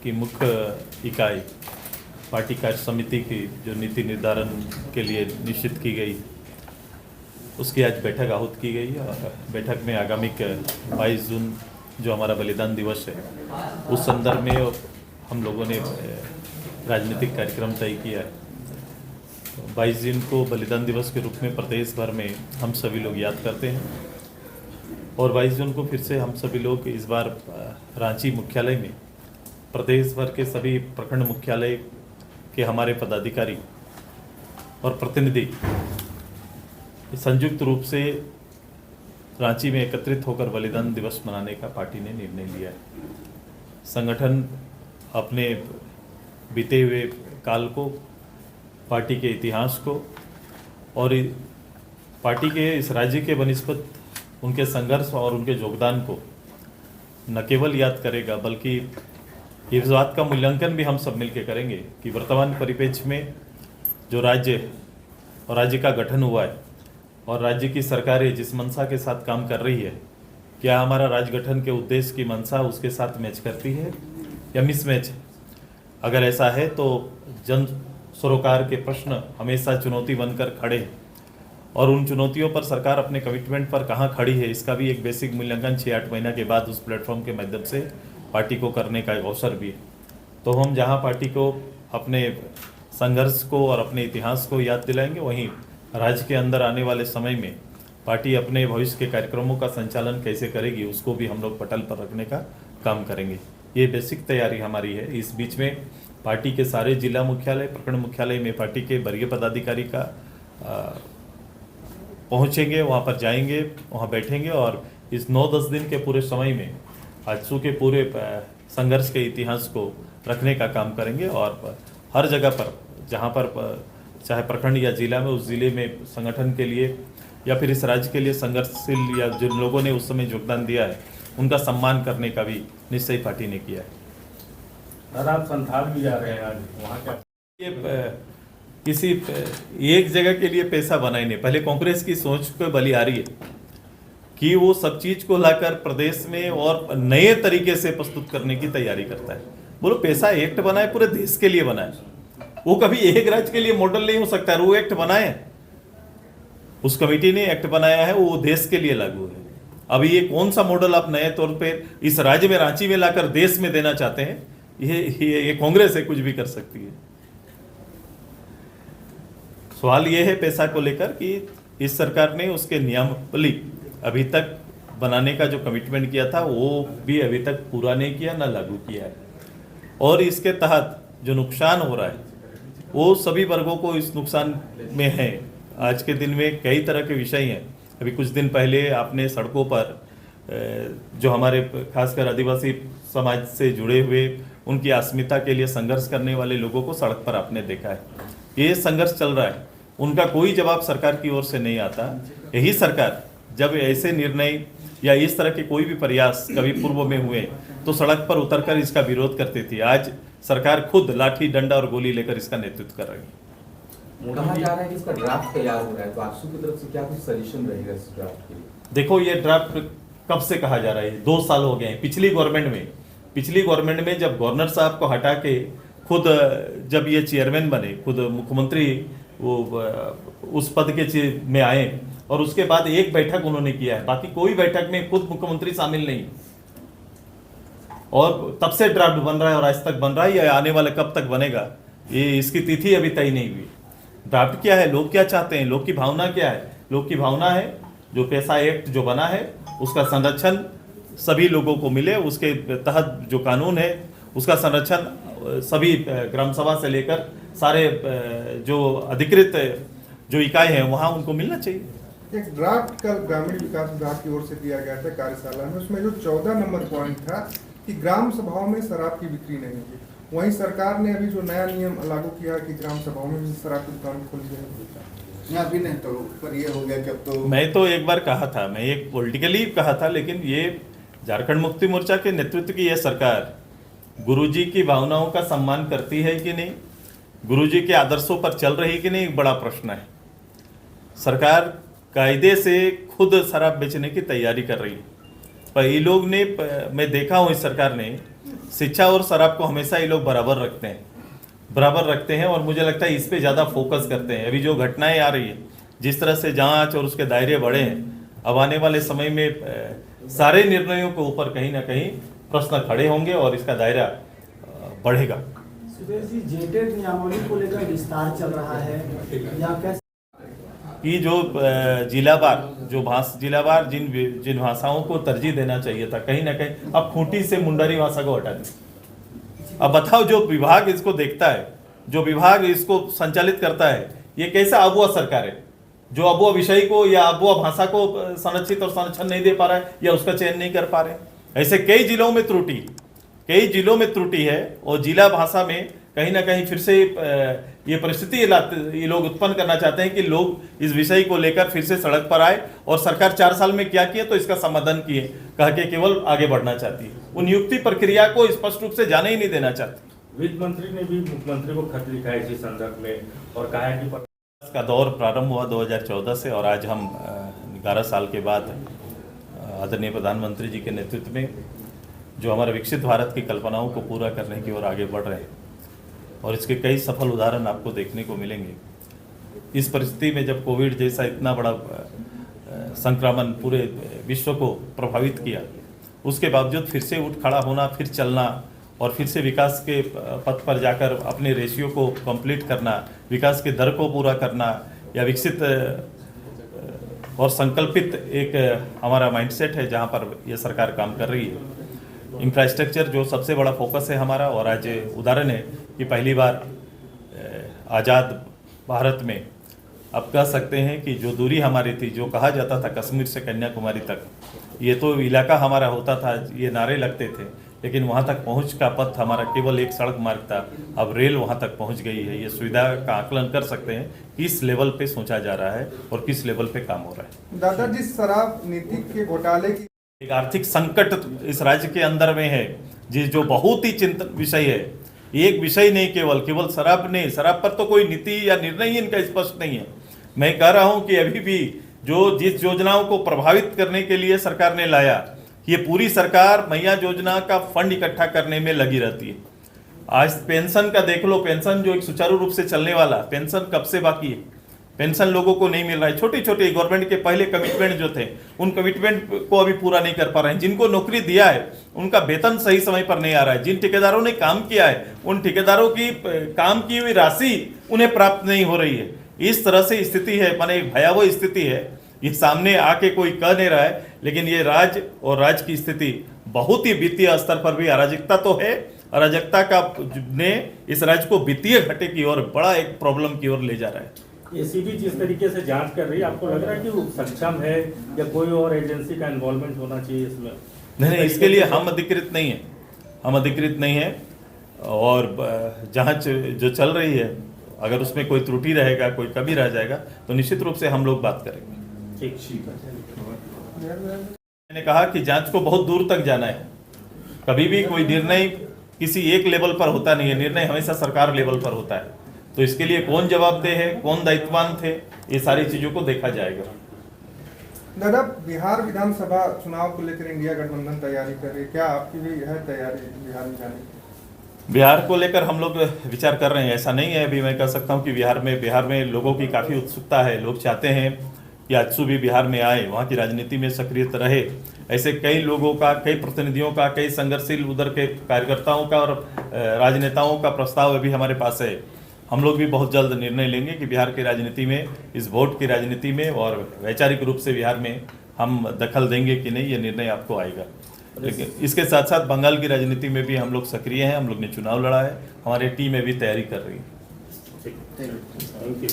की मुख्य इकाई पार्टी कार्य समिति की जो नीति निर्धारण के लिए निश्चित की गई, उसकी आज बैठक आहूत की गई और बैठक में आगामी 22 जून जो हमारा बलिदान दिवस है, उस संदर्भ में हम लोगों ने राजनीतिक कार्यक्रम तय किया है। 22 जून को बलिदान दिवस के रूप में प्रदेश भर में हम सभी लोग याद करते हैं और 22 जून को फिर से हम सभी लोग इस बार रांची मुख्यालय में प्रदेश भर के सभी प्रखंड मुख्यालय के हमारे पदाधिकारी और प्रतिनिधि संयुक्त रूप से रांची में एकत्रित होकर बलिदान दिवस मनाने का पार्टी ने निर्णय लिया है। संगठन अपने बीते हुए काल को, पार्टी के इतिहास को और पार्टी के इस राज्य के बनिस्बत उनके संघर्ष और उनके योगदान को न केवल याद करेगा, बल्कि इस बात का मूल्यांकन भी हम सब मिलकर करेंगे कि वर्तमान परिप्रेक्ष्य में जो राज्य और राज्य का गठन हुआ है और राज्य की सरकारें जिस मंशा के साथ काम कर रही है, क्या हमारा राज्य गठन के उद्देश्य की मंशा उसके साथ मैच करती है या मिसमैच है। अगर ऐसा है तो जन सरोकार के प्रश्न हमेशा चुनौती बनकर खड़े हैं और उन चुनौतियों पर सरकार अपने कमिटमेंट पर कहाँ खड़ी है, इसका भी एक बेसिक मूल्यांकन 6-8 महीना के बाद उस प्लेटफॉर्म के माध्यम से पार्टी को करने का एक अवसर भी है। तो हम जहाँ पार्टी को अपने संघर्ष को और अपने इतिहास को याद दिलाएंगे, वहीं राज्य के अंदर आने वाले समय में पार्टी अपने भविष्य के कार्यक्रमों का संचालन कैसे करेगी, उसको भी हम लोग पटल पर रखने का काम करेंगे। ये बेसिक तैयारी हमारी है। इस बीच में पार्टी के सारे जिला मुख्यालय, प्रखंड मुख्यालय में पार्टी के वरीय पदाधिकारी का पहुंचेंगे, वहां पर जाएंगे, वहां बैठेंगे और इस 9-10 दिन के पूरे समय में आजसू के पूरे संघर्ष के इतिहास को रखने का काम करेंगे और हर जगह पर जहां पर चाहे प्रखंड या जिला में, उस जिले में संगठन के लिए या फिर इस राज्य के लिए संघर्षशील या जिन लोगों ने उस समय योगदान दिया है, उनका सम्मान करने का भी निश्चय पार्टी ने किया है। आप संथाल भी जा रहे हैं आज, वहाँ क्या ये किसी एक जगह के लिए पैसा बनाए नहीं। पहले कांग्रेस की सोच को बलिहारी है कि वो सब चीज को लाकर प्रदेश में और नए तरीके से प्रस्तुत करने की तैयारी करता है। बोलो पैसा एक्ट बनाए, पूरे देश के लिए बनाए, वो कभी एक राज्य के लिए मॉडल नहीं हो सकता है। वो एक्ट बनाए, उस कमेटी ने एक्ट बनाया है, वो देश के लिए लागू है। अभी ये कौन सा मॉडल आप नए तौर पे इस राज्य में रांची में लाकर देश में देना चाहते हैं, ये कांग्रेस है, कुछ भी कर सकती है। सवाल ये है पैसा को लेकर कि इस सरकार ने उसके नियमावली अभी तक बनाने का जो कमिटमेंट किया था, वो भी अभी तक पूरा नहीं किया, ना लागू किया है। और इसके तहत जो नुकसान हो रहा है, वो सभी वर्गों को इस नुकसान में है। आज के दिन में कई तरह के विषय हैं। अभी कुछ दिन पहले आपने सड़कों पर जो हमारे खासकर आदिवासी समाज से जुड़े हुए, उनकी अस्मिता के लिए संघर्ष करने वाले लोगों को सड़क पर आपने देखा है। ये संघर्ष चल रहा है, उनका कोई जवाब सरकार की ओर से नहीं आता। यही सरकार जब ऐसे निर्णय या इस तरह के कोई भी प्रयास कभी पूर्व में हुए तो सड़क पर उतरकर इसका विरोध करती थी। आज सरकार खुद लाठी, डंडा और गोली लेकर इसका नेतृत्व कर रही है। कहा जा रहा है कि इसका ड्राफ्ट तैयार हो रहा है, तो आजसू की तरफ से क्या कुछ सजेशन रहेगा इस ड्राफ्ट के लिए? देखो, ये ड्राफ्ट कब से कहा जा रहा है, 2 साल हो गए हैं। पिछली गवर्नमेंट में जब गवर्नर साहब को हटा के खुद जब ये चेयरमैन बने, खुद मुख्यमंत्री वो उस पद के में आए और उसके बाद एक बैठक उन्होंने किया है, बाकी कोई बैठक में खुद मुख्यमंत्री शामिल नहीं। और तब से ड्राफ्ट बन रहा है और आज तक बन रहा है, या आने वाला कब तक बनेगा, ये इसकी तिथि अभी तय नहीं हुई। ड्राफ्ट क्या है, लोग क्या चाहते हैं, लोग की भावना क्या है? लोग की भावना है जो पैसा एक्ट जो बना है उसका संरक्षण सभी लोगों को मिले, उसके तहत जो कानून है उसका संरक्षण सभी ग्राम सभा से लेकर सारे जो अधिकृत जो इकाई हैं वहाँ उनको मिलना चाहिए। एक ड्राफ्ट कल ग्रामीण विकास विभाग की ओर से दिया गया था कार्यशाला में, उसमें जो 14 नंबर पॉइंट था कि ग्राम सभाओं में शराब की बिक्री नहीं होगी। वहीं सरकार ने अभी जो नया नियम लागू किया कि ग्राम सभाओं में भी शराब की दुकान खोली जाएगी। अभी नहीं तो पर ये हो गया कि अब तो मैं तो एक बार कहा था, मैं एक पॉलिटिकली कहा था, लेकिन ये झारखंड मुक्ति मोर्चा के नेतृत्व की यह सरकार गुरुजी की भावनाओं का सम्मान करती है कि नहीं, गुरुजी के आदर्शों पर चल रही कि नहीं, एक बड़ा प्रश्न है। सरकार कायदे से खुद शराब बेचने की तैयारी कर रही है पर ये लोग ने मैं देखा हूँ इस सरकार ने शिक्षा और शराब को हमेशा ये लोग बराबर रखते हैं और मुझे लगता है इस पे ज़्यादा फोकस करते हैं। अभी जो घटनाएं आ रही है, जिस तरह से जांच और उसके दायरे बढ़े हैं, अब आने वाले समय में सारे निर्णयों के ऊपर कहीं ना कहीं प्रश्न खड़े होंगे और इसका दायरा बढ़ेगा। सुरेश जी, जेटेड नियमावली को लेकर विस्तार चल रहा है या कैसे कि जो जिलावार जिन भाषाओं को तरजीह देना चाहिए था, कहीं ना कहीं अब खूंटी से मुंडारी भाषा को हटा दी। अब बताओ, जो विभाग इसको देखता है, जो विभाग इसको संचालित करता है, ये कैसा अबुआ सरकार है जो अबुआ विषय को या अबुआ भाषा को संरक्षित और संरक्षण नहीं दे पा रहा है या उसका चयन नहीं कर पा रहे। ऐसे कई जिलों में त्रुटि है और जिला भाषा में कहीं ना कहीं फिर से ये परिस्थिति ये लोग उत्पन्न करना चाहते हैं कि लोग इस विषय को लेकर फिर से सड़क पर आए और सरकार 4 साल में क्या किए तो इसका समाधान किए कह के केवल आगे बढ़ना चाहती है। वो नियुक्ति प्रक्रिया को स्पष्ट रूप से जाने ही नहीं देना चाहती। वित्त मंत्री ने भी मुख्यमंत्री को खत लिखा है इसी संदर्भ में और कहा है कि का दौर प्रारंभ हुआ 2014 से और आज हम 11 साल के बाद आदरणीय प्रधानमंत्री जी के नेतृत्व में जो हमारे विकसित भारत की कल्पनाओं को पूरा करने की ओर आगे बढ़ रहे हैं और इसके कई सफल उदाहरण आपको देखने को मिलेंगे। इस परिस्थिति में जब कोविड जैसा इतना बड़ा संक्रमण पूरे विश्व को प्रभावित किया, उसके बावजूद फिर से उठ खड़ा होना, फिर चलना और फिर से विकास के पथ पर जाकर अपने रेशियो को कंप्लीट करना, विकास के दर को पूरा करना या विकसित और संकल्पित एक हमारा माइंडसेट है जहां पर यह सरकार काम कर रही है। इंफ्रास्ट्रक्चर जो सबसे बड़ा फोकस है हमारा और आज उदाहरण है कि पहली बार आज़ाद भारत में अब कह सकते हैं कि जो दूरी हमारी थी, जो कहा जाता था कश्मीर से कन्याकुमारी तक, ये तो इलाका हमारा होता था, ये नारे लगते थे, लेकिन वहाँ तक पहुँच का पथ हमारा केवल एक सड़क मार्ग था, अब रेल वहाँ तक पहुँच गई है। ये सुविधा का आकलन कर सकते हैं किस लेवल पे सोचा जा रहा है और किस लेवल पे काम हो रहा है। दादाजी, शराब नीति के घोटाले की एक आर्थिक संकट इस राज्य के अंदर में है जो बहुत ही चिंतन विषय है। एक विषय नहीं, केवल शराब नहीं, शराब पर तो कोई नीति या निर्णय ही इनका स्पष्ट नहीं है। मैं कह रहा हूं कि अभी भी जिस योजनाओं को प्रभावित करने के लिए सरकार ने लाया, ये पूरी सरकार मैया योजना का फंड इकट्ठा करने में लगी रहती है। आज पेंशन का देख लो, पेंशन जो एक सुचारू रूप से चलने वाला पेंशन कब से बाकी है, पेंशन लोगों को नहीं मिल रहा है। छोटे छोटे गवर्नमेंट के पहले कमिटमेंट जो थे उन कमिटमेंट को अभी पूरा नहीं कर पा रहे हैं। जिनको नौकरी दिया है उनका वेतन सही समय पर नहीं आ रहा है। जिन ठेकेदारों ने काम किया है उन ठेकेदारों की काम की हुई राशि उन्हें प्राप्त नहीं हो रही है। इस तरह से स्थिति है, माने एक भयावह स्थिति है। ये सामने आके कोई कह नहीं रहा है, लेकिन ये राज्य की स्थिति बहुत ही वित्तीय स्तर पर भी अराजकता तो है। अराजकता का ने इस राज्य को वित्तीय घाटे की ओर बड़ा एक प्रॉब्लम की ओर ले जा रहा है। एसीबी जिस तरीके से जांच कर रही है, आपको लग रहा है कि वो सक्षम है या कोई और एजेंसी का इन्वॉल्वमेंट होना चाहिए इसमें? नहीं, इसके लिए हम अधिकृत नहीं है और जांच जो चल रही है, अगर उसमें कोई त्रुटि रहेगा, कोई कमी रह जाएगा तो निश्चित रूप से हम लोग बात करेंगे। ठीक है। मैंने कहा कि जांच को बहुत दूर तक जाना है। कभी भी कोई निर्णय किसी एक लेवल पर होता नहीं है, निर्णय हमेशा सरकार लेवल पर होता है। तो इसके लिए कौन जवाबदेह है, कौन दायित्ववान थे, ये सारी चीजों को देखा जाएगा। दादा, बिहार विधानसभा चुनाव को लेकर इंडिया गठबंधन तैयारी कर रही है, क्या आपकी भी है तैयारी बिहार में जाने की? बिहार को लेकर हम लोग विचार कर रहे हैं। ऐसा नहीं है, अभी मैं कह सकता हूं कि बिहार में लोगों की काफ़ी उत्सुकता है। लोग चाहते हैं कि आजसू भी बिहार में आए, वहाँ की राजनीति में सक्रियता रहे। ऐसे कई लोगों का, कई प्रतिनिधियों का, कई संघर्षशील उधर के कार्यकर्ताओं का और राजनेताओं का प्रस्ताव अभी हमारे पास है। हम लोग भी बहुत जल्द निर्णय लेंगे कि बिहार की राजनीति में, इस वोट की राजनीति में और वैचारिक रूप से बिहार में हम दखल देंगे कि नहीं, ये निर्णय आपको आएगा। लेकिन इसके साथ साथ बंगाल की राजनीति में भी हम लोग सक्रिय हैं। हम लोग ने चुनाव लड़ा है, हमारी टीम भी तैयारी कर रही है। Thank you.